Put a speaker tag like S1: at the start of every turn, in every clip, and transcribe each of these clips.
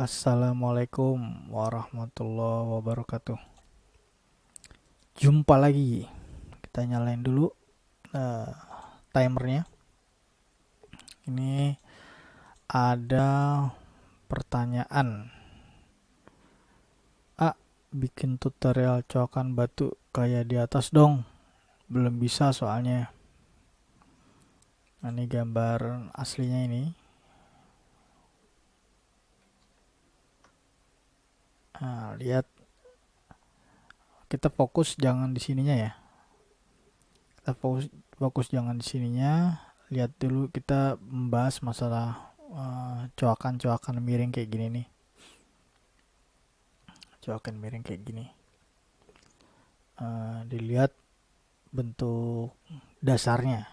S1: Assalamualaikum warahmatullahi wabarakatuh. Jumpa lagi. Kita nyalain dulu eh, timernya. Ini ada pertanyaan. A. Bikin tutorial coakan batu kayak di atas dong. Belum bisa soalnya. Nah, ini gambar aslinya ini. Nah, lihat. Kita fokus jangan di sininya ya. Kita fokus jangan di sininya. Lihat dulu kita membahas masalah coakan-coakan miring kayak gini nih. Coakan miring kayak gini. Dilihat bentuk dasarnya.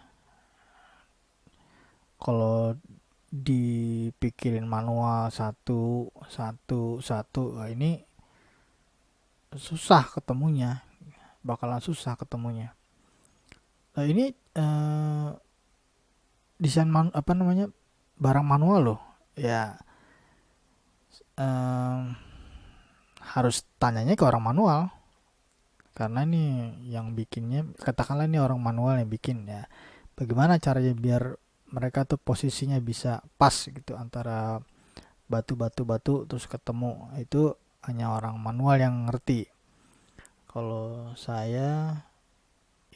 S1: Kalau dipikirin manual satu satu satu, nah ini susah ketemunya, bakalan susah ketemunya. Nah, ini desain apa namanya, barang manual loh ya. eh, Harus tanyanya ke orang manual karena ini yang bikinnya, katakanlah ini orang manual yang bikin ya, bagaimana caranya biar mereka tuh posisinya bisa pas gitu antara batu terus ketemu. Itu hanya orang manual yang ngerti. Kalau saya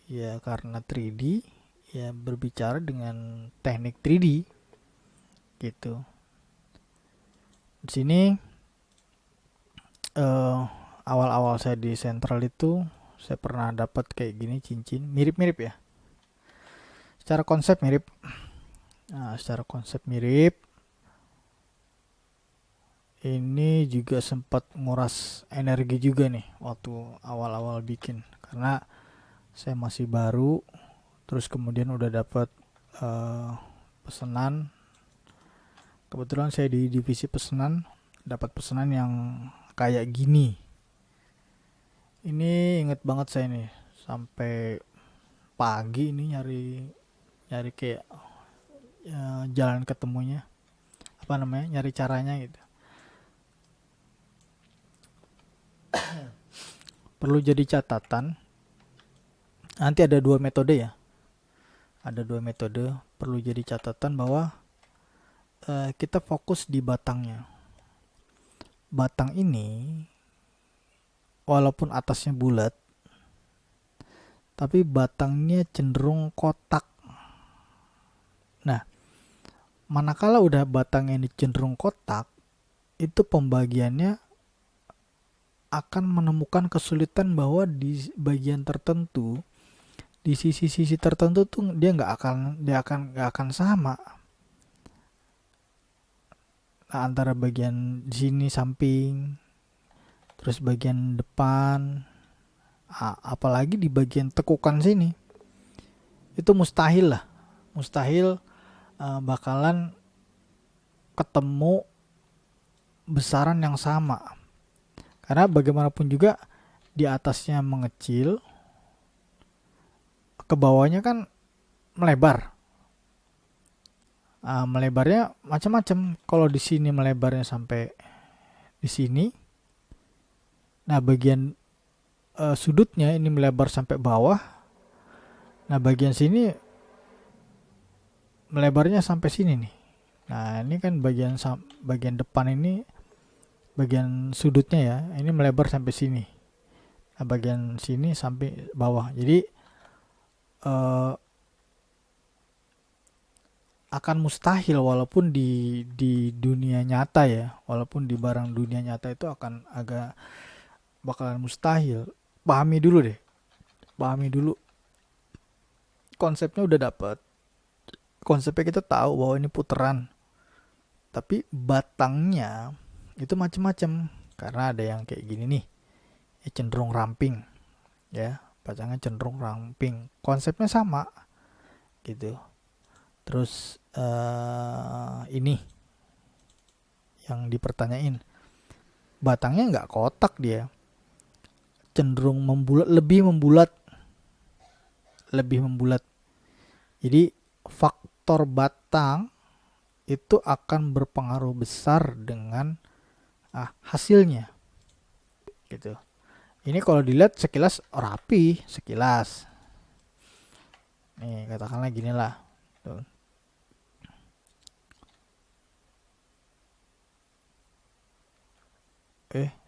S1: ya karena 3D ya berbicara dengan teknik 3D gitu. Di sini eh, awal-awal saya di Central itu saya pernah dapat kayak gini cincin mirip-mirip ya. Secara konsep mirip. Nah, secara konsep mirip. Ini juga sempat nguras energi juga nih waktu awal-awal bikin karena saya masih baru, terus kemudian udah dapat pesanan. Kebetulan saya di divisi pesanan, dapat pesanan yang kayak gini. Ini inget banget saya nih, sampai pagi ini nyari nyari kayak jalan ketemunya, apa namanya, nyari caranya gitu. Perlu jadi catatan, nanti ada dua metode ya, ada dua metode. Perlu jadi catatan bahwa kita fokus di batangnya. Batang ini walaupun atasnya bulat, tapi batangnya cenderung kotak. Nah, manakala udah batangnya ini cenderung kotak, itu pembagiannya akan menemukan kesulitan bahwa di bagian tertentu, di sisi-sisi tertentu tuh dia nggak akan sama. Nah, antara bagian sini samping, terus bagian depan, apalagi di bagian tekukan sini, itu mustahil lah, mustahil bakalan ketemu besaran yang sama. Karena bagaimanapun juga di atasnya mengecil, ke bawahnya kan melebar. Melebarnya macam-macam. Kalau di sini melebarnya sampai di sini, nah bagian sudutnya ini melebar sampai bawah. Nah bagian sini melebarnya sampai sini nih. Nah ini kan bagian depan ini, bagian sudutnya ya, ini melebar sampai sini. Nah bagian sini sampai bawah. Jadi eh, akan mustahil, walaupun di dunia nyata ya, walaupun di barang dunia nyata itu akan agak bakalan mustahil. Pahami dulu deh, pahami dulu konsepnya. Udah dapet konsepnya, kita tahu bahwa ini puteran, tapi batangnya itu macem-macem. Karena ada yang kayak gini nih ya, cenderung ramping ya, batangnya cenderung ramping, konsepnya sama gitu. Terus ini yang dipertanyain, batangnya nggak kotak, dia cenderung membulat, lebih membulat. Jadi faktor batang itu akan berpengaruh besar dengan hasilnya gitu. Ini kalau dilihat sekilas rapi, sekilas. Nih katakanlah gini lah. Tuh.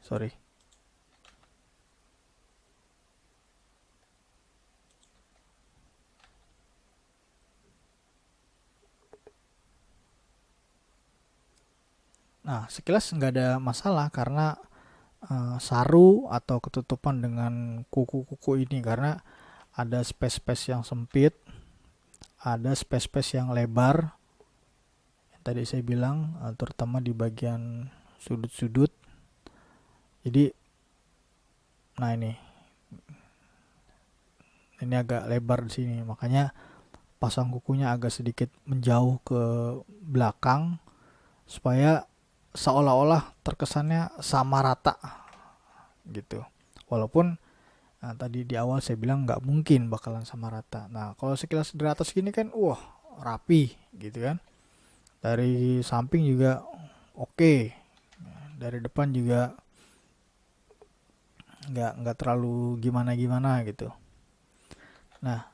S1: Sorry. Nah, sekilas nggak ada masalah karena saru atau ketutupan dengan kuku-kuku ini, karena ada space-space yang sempit, ada space-space yang lebar. Tadi saya bilang terutama di bagian sudut-sudut. Jadi, nah ini agak lebar di sini, makanya pasang kukunya agak sedikit menjauh ke belakang supaya seolah-olah terkesannya sama rata gitu. Walaupun tadi di awal saya bilang nggak mungkin bakalan sama rata. Nah, kalau sekilas dari atas gini kan, wah rapi gitu kan. Dari samping juga oke. Dari depan juga nggak terlalu gimana-gimana gitu. Nah,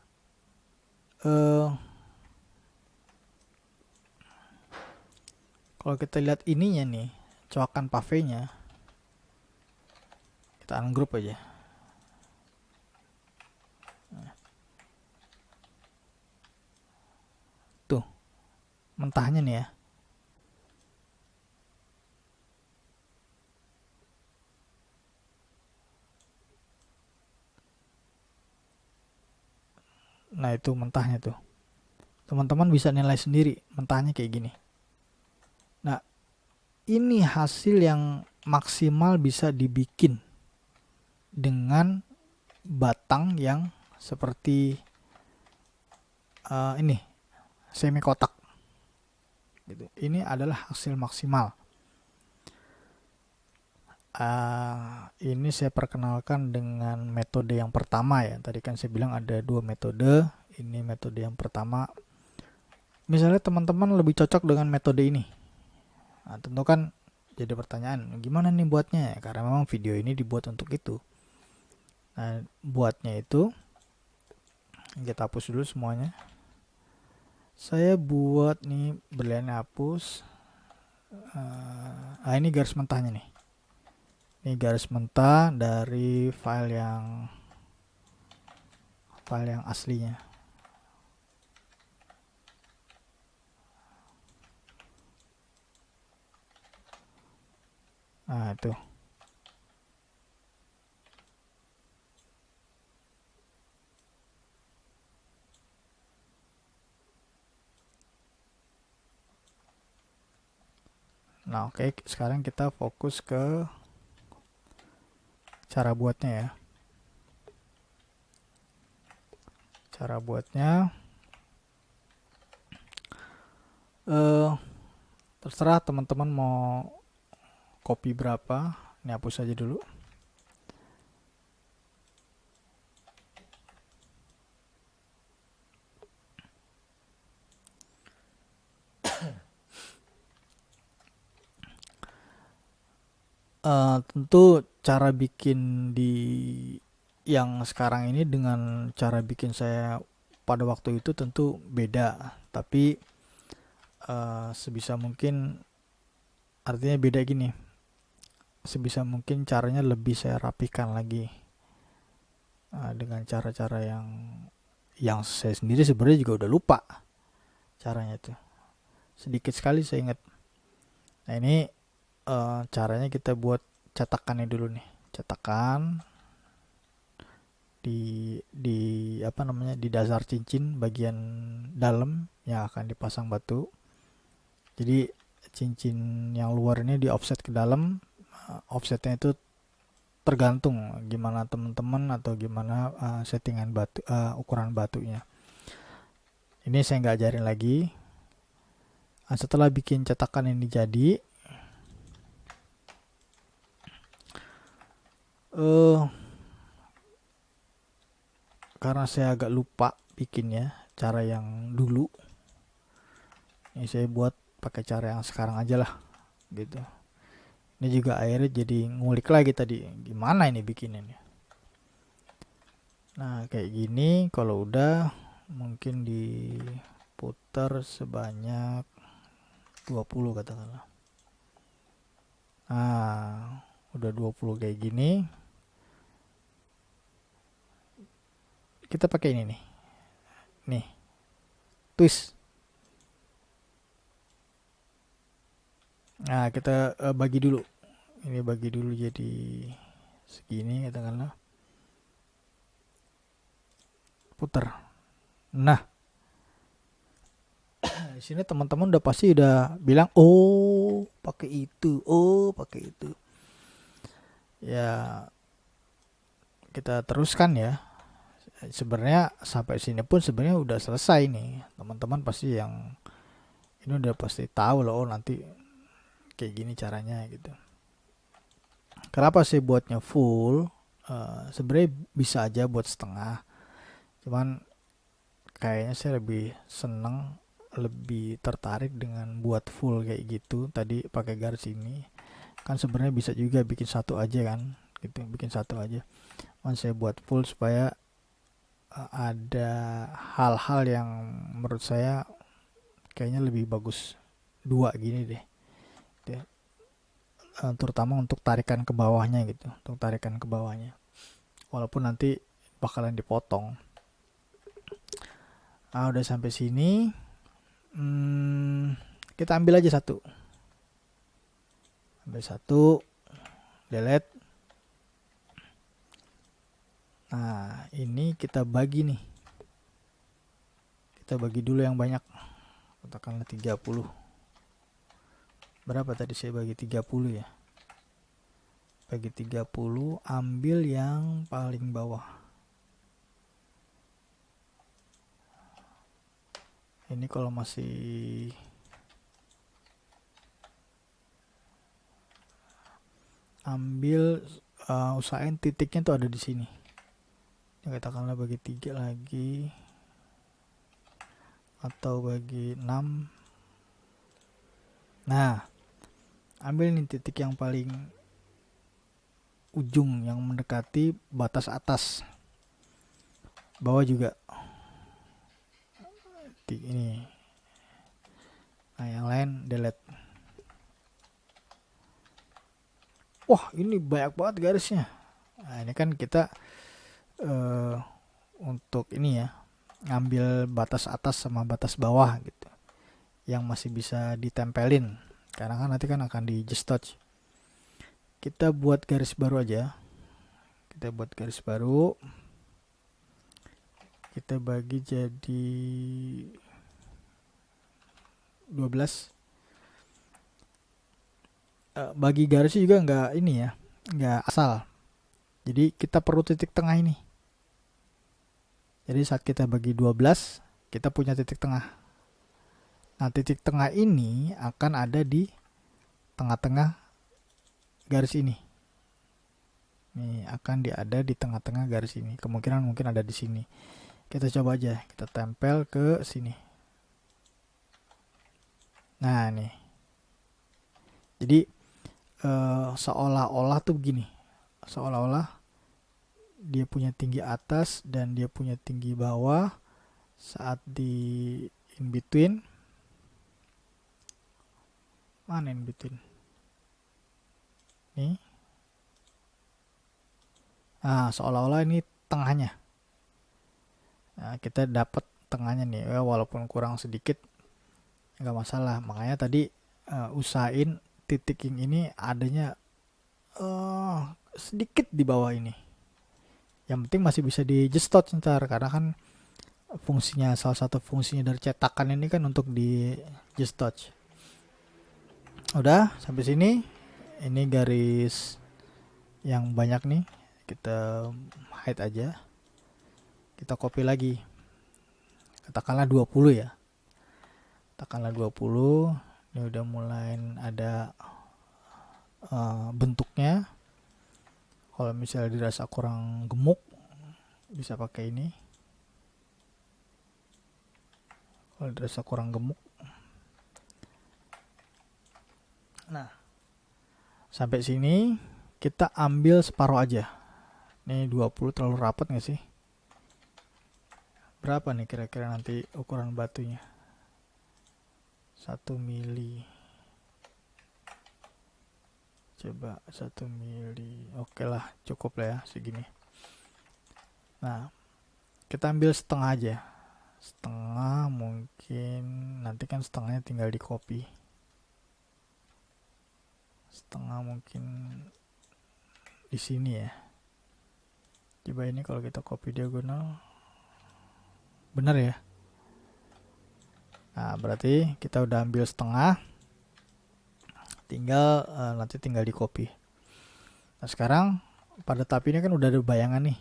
S1: kalau kita lihat ininya nih, coakan pavenya, kita ungroup aja. Tuh, mentahnya nih ya. Nah, itu mentahnya tuh. Teman-teman bisa nilai sendiri mentahnya kayak gini. Nah, ini hasil yang maksimal bisa dibikin dengan batang yang seperti ini semi kotak gitu. Ini adalah hasil maksimal. Ini saya perkenalkan dengan metode yang pertama ya. Tadi kan saya bilang ada 2 metode. Ini metode yang pertama. Misalnya teman-teman lebih cocok dengan metode ini. Nah, tentu kan jadi pertanyaan, gimana nih buatnya? Karena memang video ini dibuat untuk itu. Nah, buatnya itu kita hapus dulu semuanya. Saya buat nih berlian hapus. Ini garis mentahnya nih. Ini garis mentah dari file yang aslinya. Nah, itu. Nah, oke, sekarang kita fokus ke cara buatnya ya. Cara buatnya terserah teman-teman mau copy berapa. Ini hapus aja dulu. Tentu cara bikin di yang sekarang ini dengan cara bikin saya pada waktu itu tentu beda, tapi sebisa mungkin, artinya beda gini, sebisa mungkin caranya lebih saya rapikan lagi dengan cara-cara yang saya sendiri sebenarnya juga udah lupa caranya tuh, sedikit sekali saya ingat. Nah, ini caranya kita buat cetakannya dulu nih, cetakan di apa namanya, di dasar cincin bagian dalam yang akan dipasang batu. Jadi cincin yang luar ini di offset ke dalam. Offsetnya itu tergantung gimana teman-teman atau gimana settingan batu, ukuran batunya. Ini saya nggak ajarin lagi. Setelah bikin cetakan ini jadi, karena saya agak lupa bikinnya cara yang dulu, ini saya buat pakai cara yang sekarang aja lah gitu. Ini juga akhirnya jadi ngulik lagi tadi gimana ini bikinnya. Nah kayak gini, kalau udah mungkin diputar sebanyak 20 katakanlah. Nah udah 20 kayak gini, kita pakai ini nih twist. Nah kita bagi dulu, ini bagi dulu jadi segini katakanlah, putar. Nah di sini teman-teman udah pasti udah bilang oh pakai itu, oh pakai itu ya. Kita teruskan ya. Sebenarnya sampai sini pun sebenarnya udah selesai nih. Teman-teman pasti yang ini udah pasti tahu loh, oh nanti kayak gini caranya gitu. Kenapa sih buatnya full? Sebenarnya bisa aja buat setengah. Cuman kayaknya saya lebih seneng, lebih tertarik dengan buat full kayak gitu. Tadi pakai garis ini. Kan sebenarnya bisa juga bikin satu aja kan, gitu. Bikin satu aja. Cuman saya buat full supaya ada hal-hal yang menurut saya kayaknya lebih bagus dua gini deh. Terutama untuk tarikan ke bawahnya gitu, untuk tarikan ke bawahnya, walaupun nanti bakalan dipotong. Udah sampai sini, kita ambil aja satu, delete. Nah ini kita bagi nih, kita bagi dulu yang banyak, katakanlah 30. Berapa tadi saya bagi? 30 ya. Bagi 30, ambil yang paling bawah. Ini kalau masih ambil, usahain titiknya tuh ada di sini. Ya, katakanlah bagi 3 lagi, atau bagi 6. Nah ambil nih titik yang paling ujung yang mendekati batas atas, bawah juga ini. Nah yang lain delete. Wah ini banyak banget garisnya. Nah ini kan kita untuk ini ya, ngambil batas atas sama batas bawah gitu, yang masih bisa ditempelin, karena kan nanti kan akan di just touch. Kita buat garis baru aja, kita buat garis baru, kita bagi jadi 12. Bagi garisnya juga nggak ini ya, nggak asal, jadi kita perlu titik tengah ini. Jadi saat kita bagi 12, kita punya titik tengah. Nah titik tengah ini akan ada di tengah-tengah garis ini. Nih akan ada di tengah-tengah garis ini. Kemungkinan mungkin ada di sini. Kita coba aja, kita tempel ke sini. Nah nih. Jadi seolah-olah tuh begini. Seolah-olah dia punya tinggi atas dan dia punya tinggi bawah. Saat di in between, mana in between? Nih. Nah seolah-olah ini tengahnya. Nah, kita dapat tengahnya nih, walaupun kurang sedikit nggak masalah. Makanya tadi usahain titik yang ini adanya sedikit di bawah ini. Yang penting masih bisa di just touch ntar, karena kan fungsinya, salah satu fungsinya dari cetakan ini kan untuk di just touch. Udah sampai sini, ini garis yang banyak nih kita hide aja, kita copy lagi, katakanlah 20 ya, katakanlah 20. Ini udah mulai ada bentuknya. Kalau misalnya dirasa kurang gemuk, bisa pakai ini. Kalau dirasa kurang gemuk, nah Sampai sini kita ambil separuh aja. Ini 20 terlalu rapat nggak sih? Berapa nih kira-kira nanti ukuran batunya? 1 mili. Coba 1 mili. Oke lah, cukup lah ya segini. Nah, kita ambil setengah aja. Setengah mungkin, nanti kan setengahnya tinggal di copy. Setengah mungkin di sini ya. Coba ini kalau kita copy diagonal. Benar ya? Nah, berarti kita udah ambil setengah. Tinggal nanti tinggal di copy. Nah, sekarang pada tahap ini kan udah ada bayangan nih.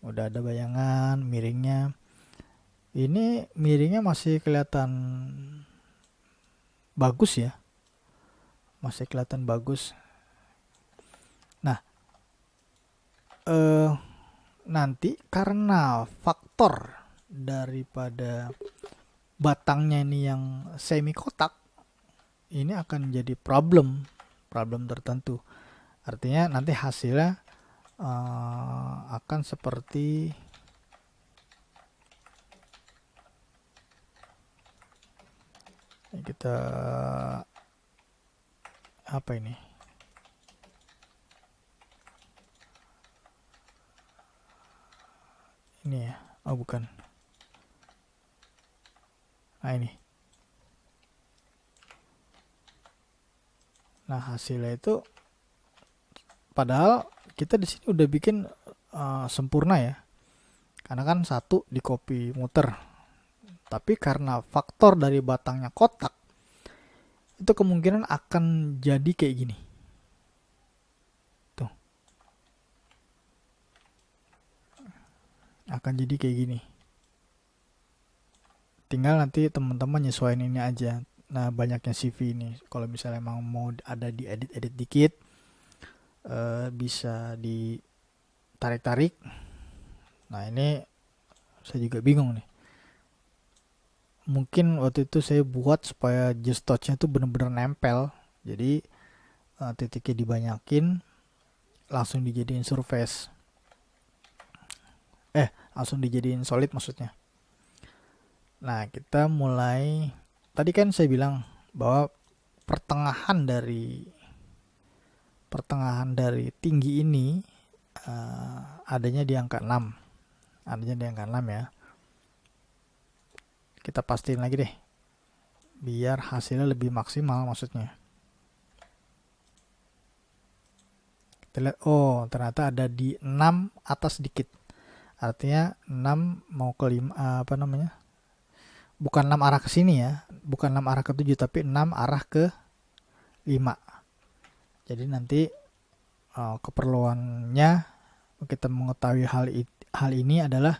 S1: Udah ada bayangan miringnya. Ini miringnya masih kelihatan bagus ya. Masih kelihatan bagus. Nah, nanti karena faktor daripada batangnya ini yang semi kotak, ini akan jadi problem tertentu. Artinya nanti hasilnya akan seperti kita apa ini? Ini ya. Oh, bukan. Nah, ini. Nah, hasilnya itu padahal kita di sini udah bikin sempurna ya. Karena kan satu di copy muter. Tapi karena faktor dari batangnya kotak, itu kemungkinan akan jadi kayak gini. Tuh. Akan jadi kayak gini. Tinggal nanti teman-teman nyesuaiin ini aja. Nah, banyaknya CV ini. Kalau misalnya emang mau ada di edit-edit dikit, bisa ditarik-tarik. Nah, ini saya juga bingung nih. Mungkin waktu itu saya buat supaya just touch-nya tuh bener-bener nempel. Jadi titiknya dibanyakin, langsung dijadiin surface. Langsung dijadiin solid maksudnya. Nah, kita mulai. Tadi kan saya bilang bahwa pertengahan tinggi ini adanya di angka 6. Adanya di angka 6 ya. Kita pastiin lagi deh. Biar hasilnya lebih maksimal maksudnya. Kita lihat, oh ternyata ada di 6 atas dikit. Artinya 6 mau ke 5, apa namanya? Bukan 6 arah ke sini ya. Bukan 6 arah ke 7, tapi 6 arah ke 5. Jadi nanti keperluannya kita mengetahui hal ini adalah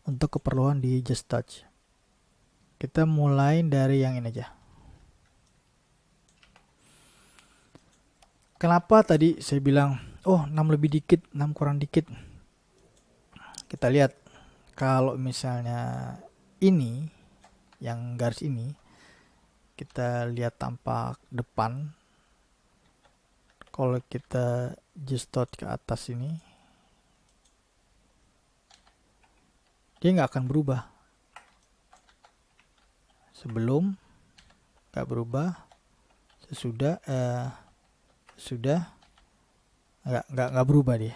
S1: untuk keperluan di Just Touch. Kita mulai dari yang ini aja. Kenapa tadi saya bilang, oh 6 lebih dikit, 6 kurang dikit. Kita lihat, kalau misalnya ini, yang garis ini, kita lihat tampak depan. Kalau kita just touch ke atas ini, dia nggak akan berubah. Sebelum nggak berubah, sesudah nggak berubah dia.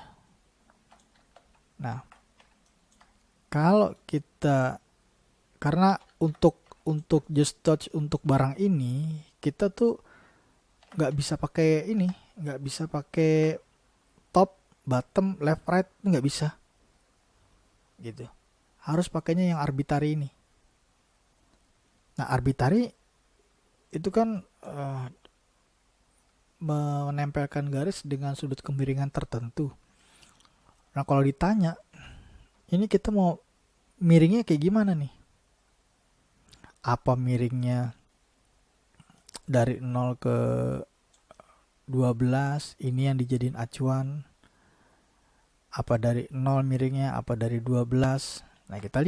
S1: Nah, kalau kita, karena untuk just touch untuk barang ini kita tuh nggak bisa pakai ini, nggak bisa pakai top, bottom, left, right, nggak bisa gitu. Harus pakainya yang arbitrary ini. Nah, arbitrary itu kan menempelkan garis dengan sudut kemiringan tertentu. Nah, kalau ditanya, ini kita mau miringnya kayak gimana nih? Apa miringnya dari 0 ke 12 ini yang dijadiin acuan? Apa dari 0 miringnya, apa dari 12? Nah, kita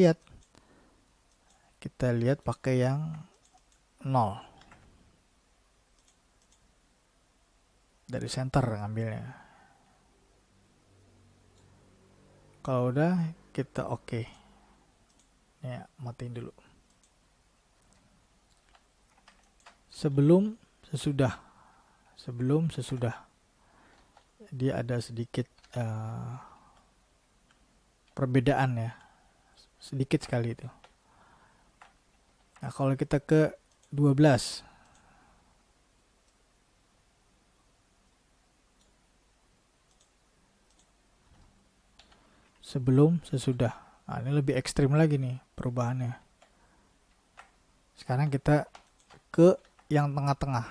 S1: lihat pakai yang 0. dari center ngambilnya. Kalau udah kita oke. Ya, matiin dulu. Sesudah dia ada sedikit perbedaan ya, sedikit sekali itu. Nah, kalau kita ke 12, sebelum sesudah. Nah, ini lebih ekstrim lagi nih perubahannya. Sekarang kita ke yang tengah-tengah,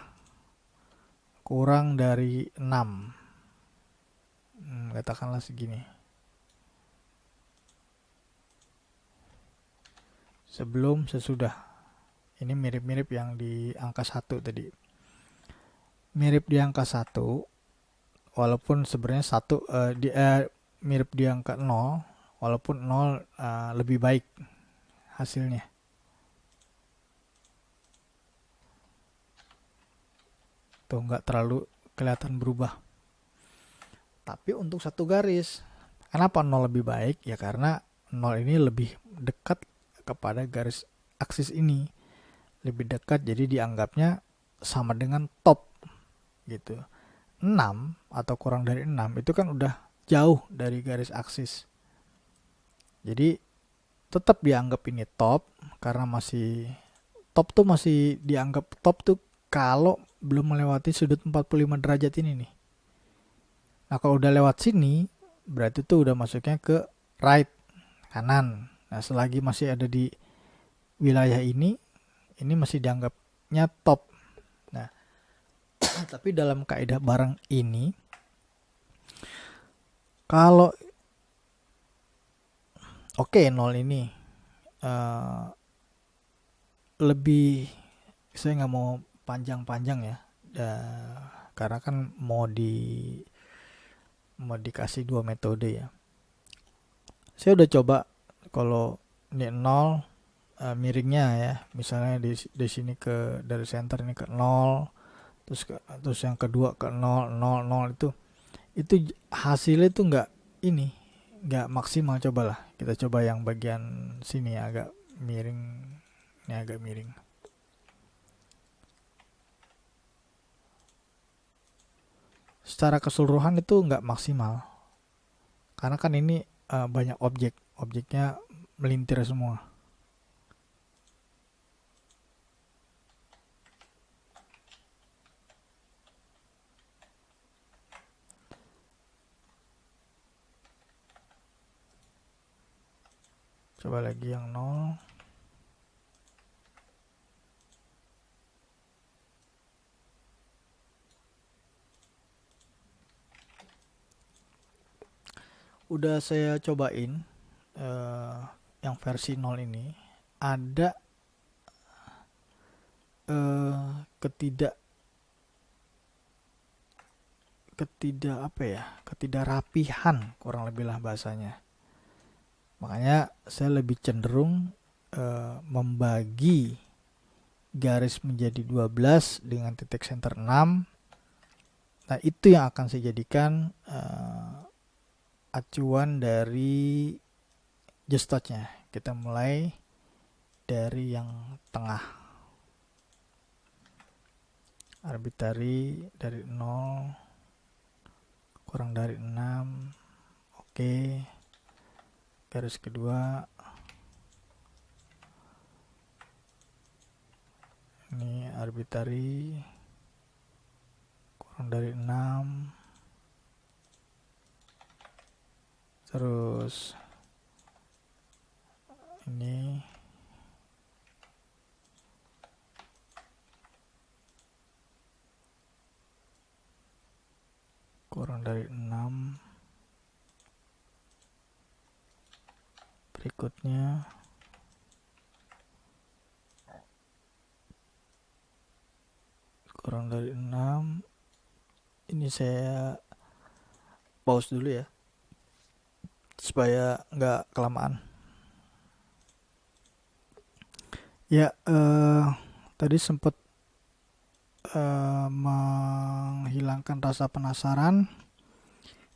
S1: kurang dari 6, katakanlah segini. Sebelum sesudah. Ini mirip-mirip yang di angka 1 tadi. Mirip di angka 1, walaupun sebenarnya mirip di angka 0, walaupun 0 lebih baik hasilnya. Tuh nggak terlalu kelihatan berubah. Tapi untuk satu garis, kenapa 0 lebih baik? Ya karena 0 ini lebih dekat kepada garis aksis ini. Lebih dekat, jadi dianggapnya sama dengan top gitu. 6 atau kurang dari 6 itu kan udah jauh dari garis aksis. Jadi tetap dianggap ini top karena masih top tuh masih dianggap top tuh kalau belum melewati sudut 45 derajat ini nih. Nah, kalau udah lewat sini berarti tuh udah masuknya ke right, kanan. Nah, selagi masih ada di wilayah ini masih dianggapnya top. Nah, tapi dalam kaidah barang ini, kalau 0 ini lebih, saya nggak mau panjang-panjang ya, karena kan mau dikasih 2 metode ya. Saya udah coba kalau ini 0, miringnya ya, misalnya di sini dari center ini ke 0, terus yang kedua ke 0 0 0, itu hasilnya tuh nggak maksimal. Cobalah kita coba yang bagian sini ya, agak miring, ini agak miring. Secara keseluruhan itu nggak maksimal karena kan ini banyak objeknya melintir semua. Coba lagi yang 0. Udah saya cobain yang versi 0 ini, ada ketidakrapihan, kurang lebih lah bahasanya. Makanya saya lebih cenderung membagi garis menjadi 12 dengan titik center 6. Nah, itu yang akan saya jadikan acuan dari gestotnya. Kita mulai dari yang tengah. Arbitrary dari 0 kurang dari 6. Oke. Garis kedua. Ini arbitrary kurang dari 6. Terus ini kurang dari 6. Berikutnya kurang dari 6. Ini saya pause dulu ya supaya nggak kelamaan. Ya, tadi sempat menghilangkan rasa penasaran,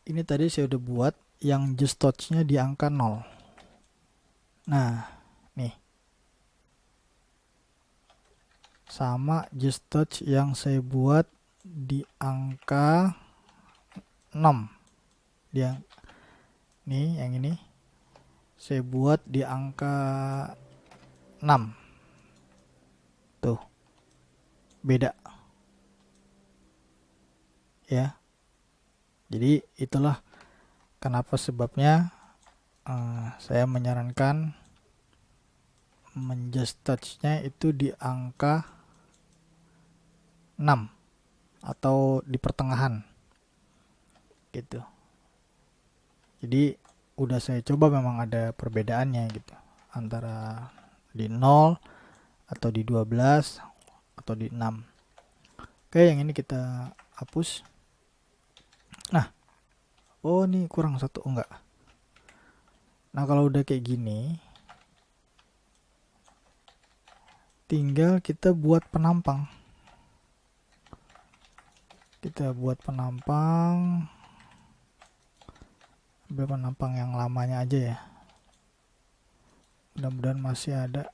S1: ini tadi saya udah buat yang just touch-nya di angka 0. Nah, nih. Sama just touch yang saya buat di angka 6. Dia nih, yang ini saya buat di angka 6. Tuh, beda. Ya. Jadi itulah kenapa sebabnya saya menyarankan menjust touch-nya itu di angka 6 atau di pertengahan gitu. Jadi udah saya coba, memang ada perbedaannya gitu antara di 0 atau di 12 atau di 6. Oke, yang ini kita hapus. Nah, oh ini kurang satu, oh enggak. Nah, kalau udah kayak gini, tinggal kita buat penampang. Kita buat penampang, ambil penampang yang lamanya aja ya. Mudah-mudahan masih ada.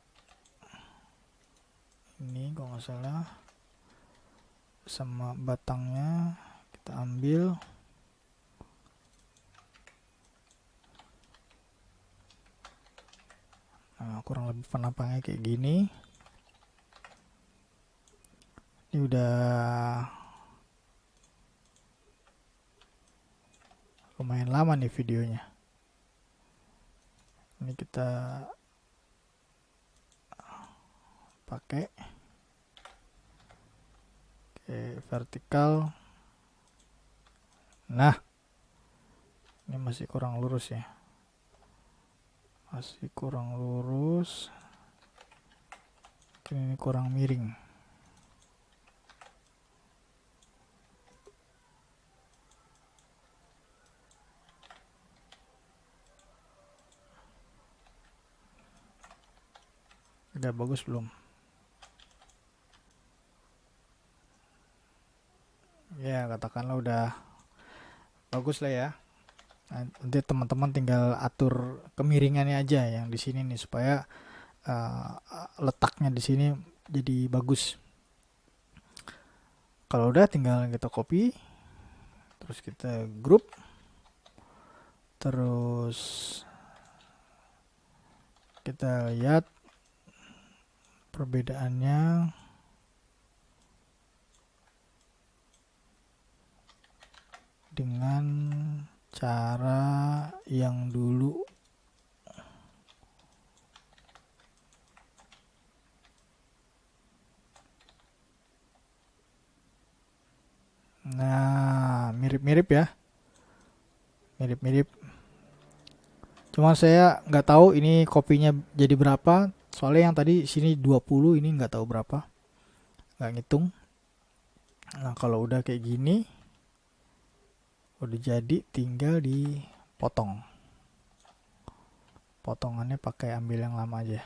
S1: Ini kalau nggak salah sama batangnya kita ambil. Nah, kurang lebih penampangnya kayak gini. Ini udah lumayan lama nih videonya. Ini kita pakai vertikal. Nah, ini masih kurang lurus ya. Masih kurang lurus. Ini kurang miring. Udah bagus belum? Ya, katakanlah udah bagus lah ya. Nanti teman-teman tinggal atur kemiringannya aja yang di sini nih supaya letaknya di sini jadi bagus. Kalau udah tinggal kita copy, terus kita group, terus kita lihat perbedaannya. Dengan cara yang dulu. Nah, mirip-mirip ya. Mirip-mirip. Cuma saya nggak tahu ini kopinya jadi berapa. Soalnya yang tadi sini 20, ini nggak tahu berapa. Nggak ngitung. Nah, kalau udah kayak gini, udah jadi, tinggal dipotong. Potongannya pakai ambil yang lama aja.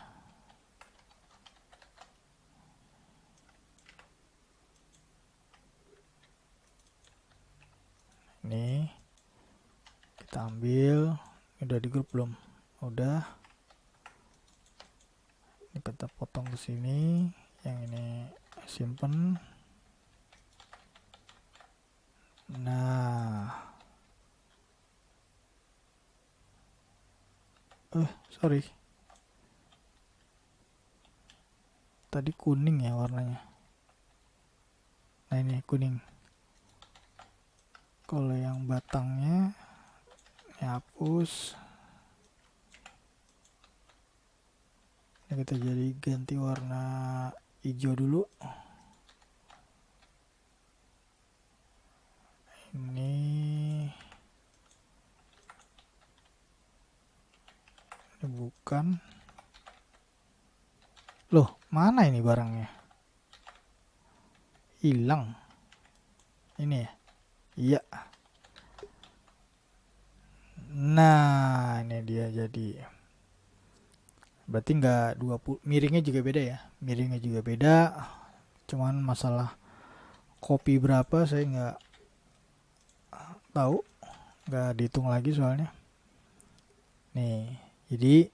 S1: Ini kita ambil. Udah di grup belum? Udah. Ini kita potong ke sini. Yang ini simpen. Nah, sorry, tadi kuning ya warnanya. Nah, ini kuning. Kalau yang batangnya hapus. Ini kita jadi ganti warna hijau dulu. Ini bukan. Loh, mana ini barangnya? Hilang. Ini ya? Iya. Nah, ini dia jadi. Berarti nggak 20. Miringnya juga beda ya. Miringnya juga beda. Cuman masalah copy berapa saya nggak tahu, nggak dihitung lagi soalnya. Nih, jadi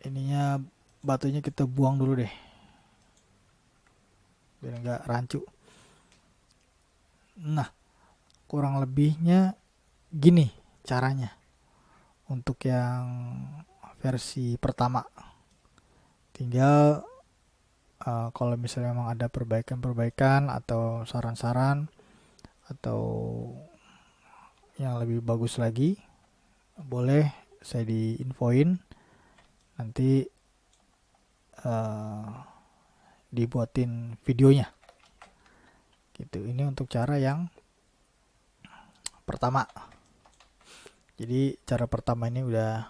S1: ininya batunya kita buang dulu deh biar nggak rancu. Nah, kurang lebihnya gini caranya untuk yang versi pertama. Tinggal kalau misalnya memang ada perbaikan-perbaikan atau saran-saran atau yang lebih bagus lagi, boleh saya diinfoin, nanti dibuatin videonya gitu. Ini untuk cara yang pertama. Jadi cara pertama ini udah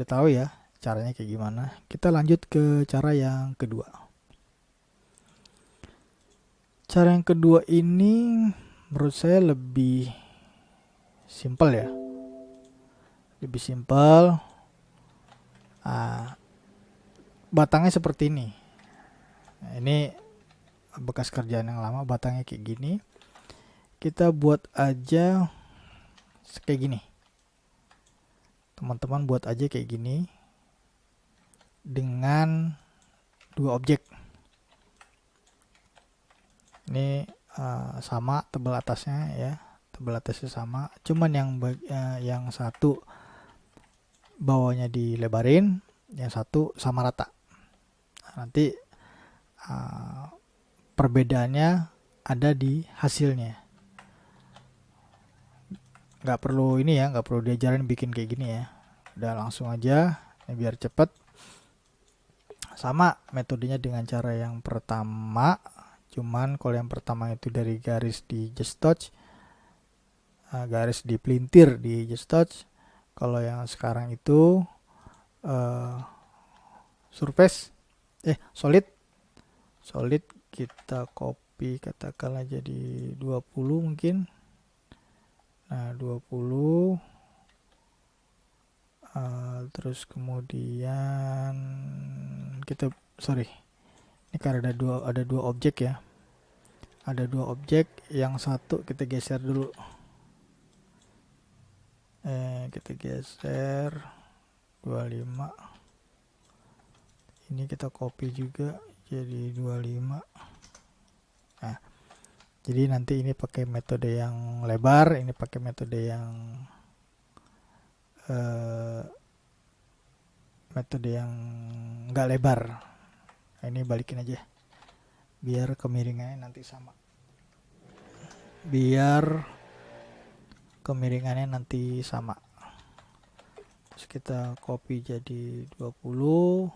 S1: tahu ya caranya kayak gimana. Kita lanjut ke cara yang kedua. Cara yang kedua ini menurut saya lebih simpel ya. Lebih simpel. Batangnya seperti ini. Nah, ini bekas kerjaan yang lama, batangnya kayak gini. Kita buat aja kayak gini. Teman-teman buat aja kayak gini dengan dua objek. Ini sama tebal atasnya ya, tebal atasnya sama. Cuman yang satu bawahnya dilebarin, yang satu sama rata. Nanti perbedaannya ada di hasilnya. Nggak perlu ini ya, nggak perlu diajarin bikin kayak gini ya. Udah langsung aja, ini biar cepet. Sama metodenya dengan cara yang pertama, cuman kalau yang pertama itu dari garis di just touch, garis di pelintir di just touch. Kalau yang sekarang itu surface, solid kita copy katakanlah jadi 20 mungkin. Nah 20 terus kemudian kita ini karena ada dua objek ya, ada dua objek, yang satu kita geser dulu, kita geser 25, ini kita copy juga jadi 25. Nah jadi nanti ini pakai metode yang lebar, ini pakai metode yang nggak lebar. Nah, ini balikin aja biar kemiringannya nanti sama, terus kita copy jadi 20,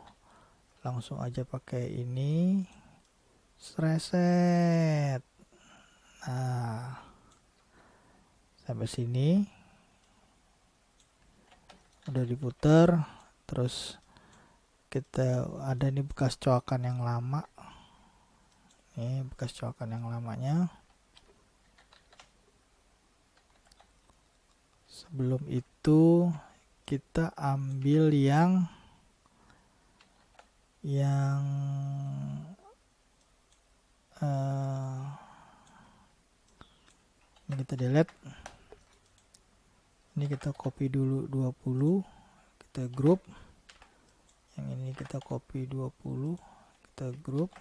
S1: langsung aja pakai ini, reset. Nah sampai sini udah diputar. Terus kita ada nih bekas coakan yang lama, ini bekas coakan yang lamanya. Sebelum itu kita ambil yang ini kita delete, ini kita copy dulu 20, kita group. Yang ini kita copy 20, kita group,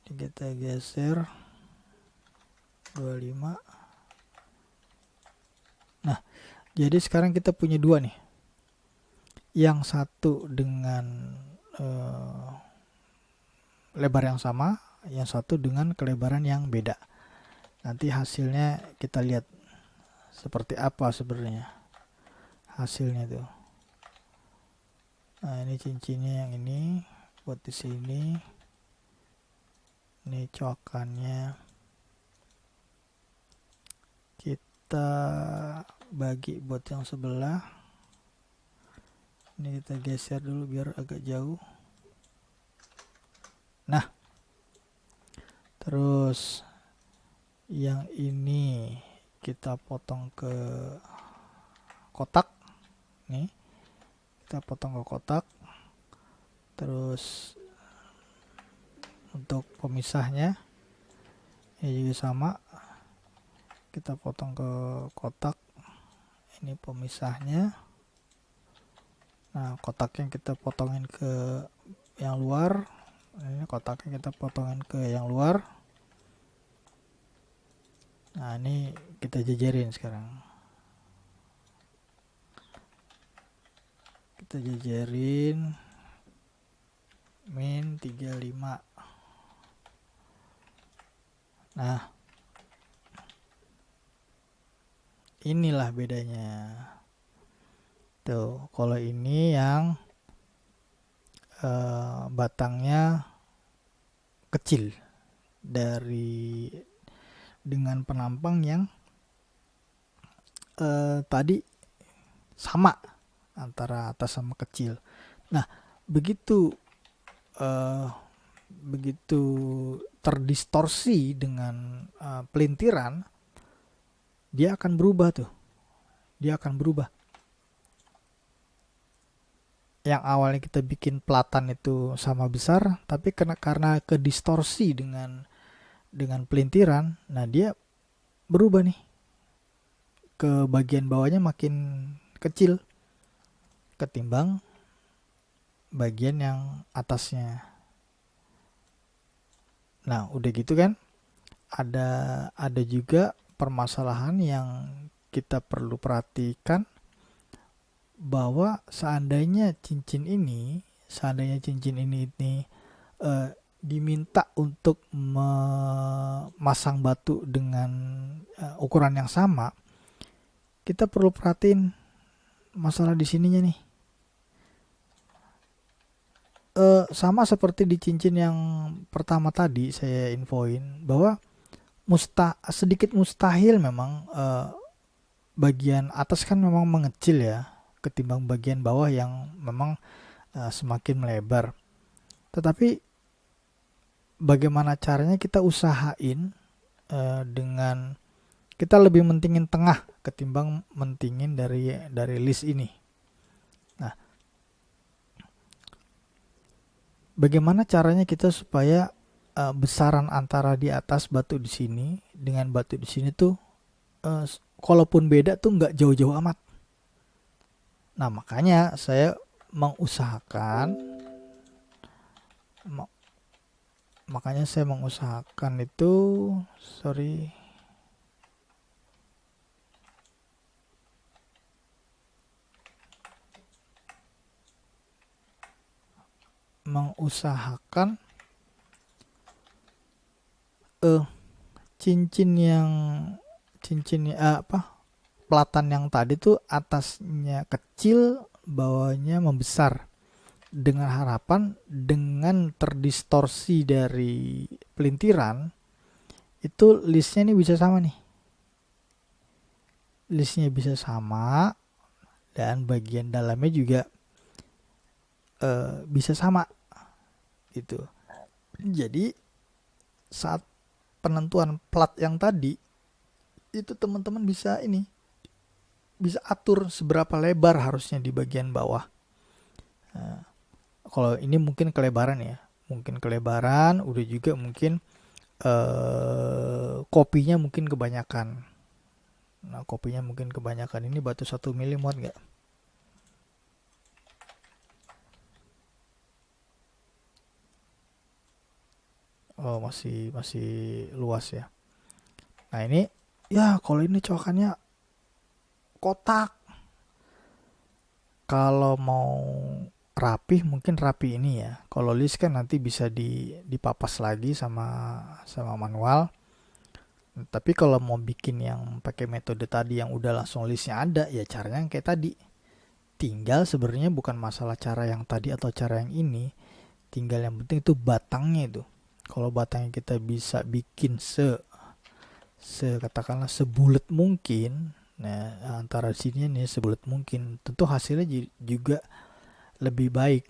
S1: ini kita geser 25. Nah jadi sekarang kita punya dua nih, yang satu dengan lebar yang sama, yang satu dengan kelebaran yang beda. Nanti hasilnya kita lihat seperti apa sebenarnya hasilnya tuh. Nah ini cincinnya yang ini buat di sini, ini coakannya kita bagi buat yang sebelah. Ini kita geser dulu biar agak jauh. Nah terus yang ini kita potong ke kotak nih, kita potong ke kotak. Terus Untuk pemisahnya ini juga sama, kita potong ke kotak. Ini pemisahnya. Nah, kotaknya kita potongin ke yang luar. Ini kotaknya kita potongin ke yang luar. Nah, ini kita jajarin sekarang. Kita jajarin min 35. Nah, inilah bedanya. Tuh, kalau ini yang batangnya kecil dari dengan penampang yang tadi sama antara atas sama kecil. Nah, begitu begitu terdistorsi dengan pelintiran, dia akan berubah tuh. Dia akan berubah. Yang awalnya kita bikin pelatan itu sama besar, tapi karena kedistorsi dengan pelintiran, nah dia berubah nih. Ke bagian bawahnya makin kecil ketimbang bagian yang atasnya. Nah, udah gitu kan, ada juga permasalahan yang kita perlu perhatikan, bahwa seandainya cincin ini diminta untuk memasang batu dengan ukuran yang sama, kita perlu perhatiin masalah di sininya nih. Sama seperti di cincin yang pertama tadi saya infoin, bahwa sedikit mustahil memang bagian atas kan memang mengecil ya ketimbang bagian bawah yang memang semakin melebar. Tetapi bagaimana caranya kita usahain dengan kita lebih mentingin tengah ketimbang mentingin dari list ini. Nah, bagaimana caranya kita supaya besaran antara di atas batu di sini dengan batu di sini tuh kalaupun beda tuh nggak jauh-jauh amat. Nah, makanya saya mengusahakan itu, mengusahakan pelatan yang tadi tuh atasnya kecil, bawahnya membesar, dengan harapan dengan terdistorsi dari pelintiran itu listnya ini bisa sama nih. Listnya bisa sama dan bagian dalamnya juga bisa sama gitu. Jadi saat penentuan plat yang tadi itu teman-teman bisa atur seberapa lebar harusnya di bagian bawah. Kalau ini mungkin kelebaran ya, udah juga mungkin kopinya mungkin kebanyakan. Nah, kopinya mungkin kebanyakan. Ini batu 1 mili muat nggak? Oh, masih luas ya. Nah, ini ya kalau ini cowakannya kotak. Kalau mau rapih mungkin rapi ini ya. Kalau list kan nanti bisa dipapas lagi sama manual. Tapi kalau mau bikin yang pakai metode tadi yang udah langsung listnya ada, ya caranya yang kayak tadi. Tinggal sebenarnya bukan masalah cara yang tadi atau cara yang ini. Tinggal yang penting itu batangnya itu. Kalau batangnya kita bisa bikin katakanlah sebulet mungkin. Nah, antara sini nih sebulet mungkin, tentu hasilnya juga lebih baik.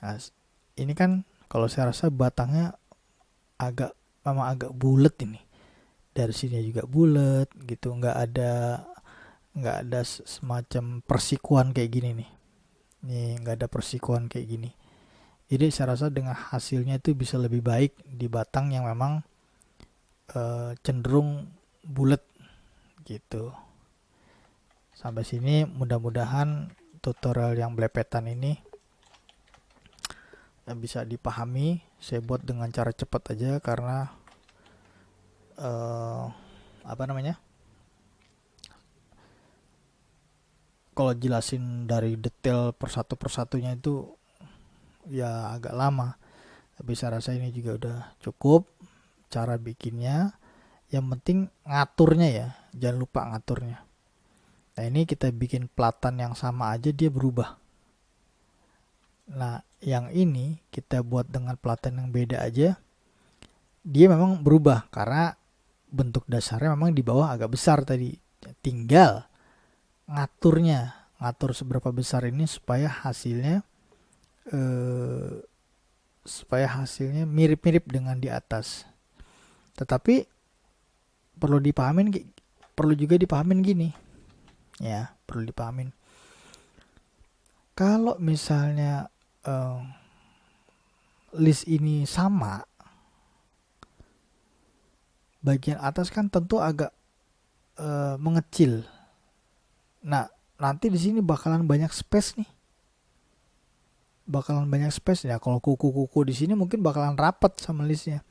S1: Nah, ini kan kalau saya rasa batangnya memang agak bulat ini. Dari sini juga bulat gitu, nggak ada semacam persikuan kayak gini nih. Nih nggak ada persikuan kayak gini. Jadi saya rasa dengan hasilnya itu bisa lebih baik di batang yang memang cenderung bulat gitu. Sampai sini mudah-mudahan tutorial yang belepetan ini bisa dipahami. Saya buat dengan cara cepat aja karena apa namanya, kalau jelasin dari detail persatu persatunya itu ya agak lama. Tapi saya rasa ini juga udah cukup cara bikinnya. Yang penting ngaturnya ya, jangan lupa ngaturnya. Nah ini kita bikin pelatan yang sama aja dia berubah. Nah yang ini kita buat dengan pelatan yang beda aja, dia memang berubah karena bentuk dasarnya memang di bawah agak besar tadi. Tinggal ngatur seberapa besar ini supaya hasilnya mirip-mirip dengan di atas. Tetapi perlu juga dipahamin gini. Ya, perlu dipahamin. Kalau misalnya list ini sama, bagian atas kan tentu agak mengecil. Nah, nanti di sini bakalan banyak space nih. Ya. Kalau kuku-kuku di sini mungkin bakalan rapat sama listnya.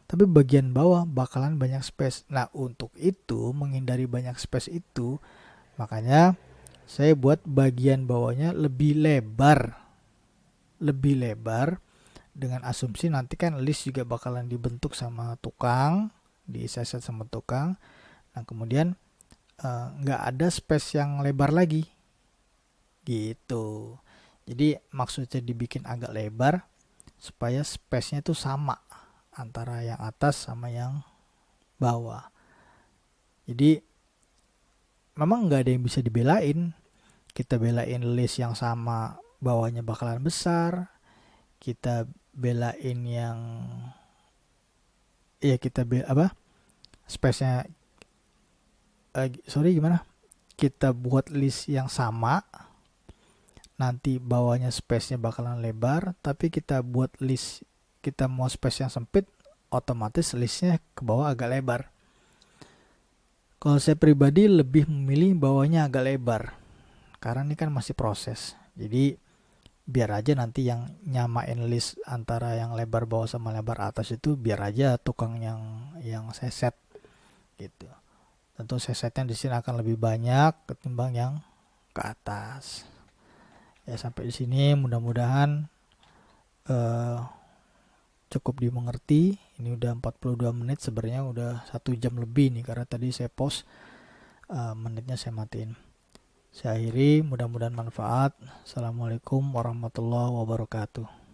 S1: Tapi bagian bawah bakalan banyak space. Nah, untuk itu menghindari banyak space itu, makanya saya buat bagian bawahnya lebih lebar. Dengan asumsi nanti kan list juga bakalan dibentuk sama tukang, diseset sama tukang. Nah, kemudian nggak ada space yang lebar lagi gitu. Jadi maksudnya dibikin agak lebar supaya space-nya itu sama antara yang atas sama yang bawah. Jadi memang nggak ada yang bisa dibelain. Kita belain list yang sama bawahnya bakalan besar, kita belain yang space-nya kita buat list yang sama, nanti bawahnya space-nya bakalan lebar, tapi kita buat list, kita mau space yang sempit, otomatis listnya ke bawah agak lebar. Kalau saya pribadi lebih memilih bawahnya agak lebar, karena ini kan masih proses. Jadi biar aja nanti yang nyamain list antara yang lebar bawah sama lebar atas itu biar aja tukang yang seset gitu. Tentu sesetnya di sini akan lebih banyak ketimbang yang ke atas. Ya sampai di sini mudah-mudahan cukup dimengerti. Ini udah 42 menit, sebenarnya udah 1 jam lebih nih karena tadi saya pause, menitnya saya matiin. Saya akhiri, mudah-mudahan manfaat. Assalamualaikum warahmatullahi wabarakatuh.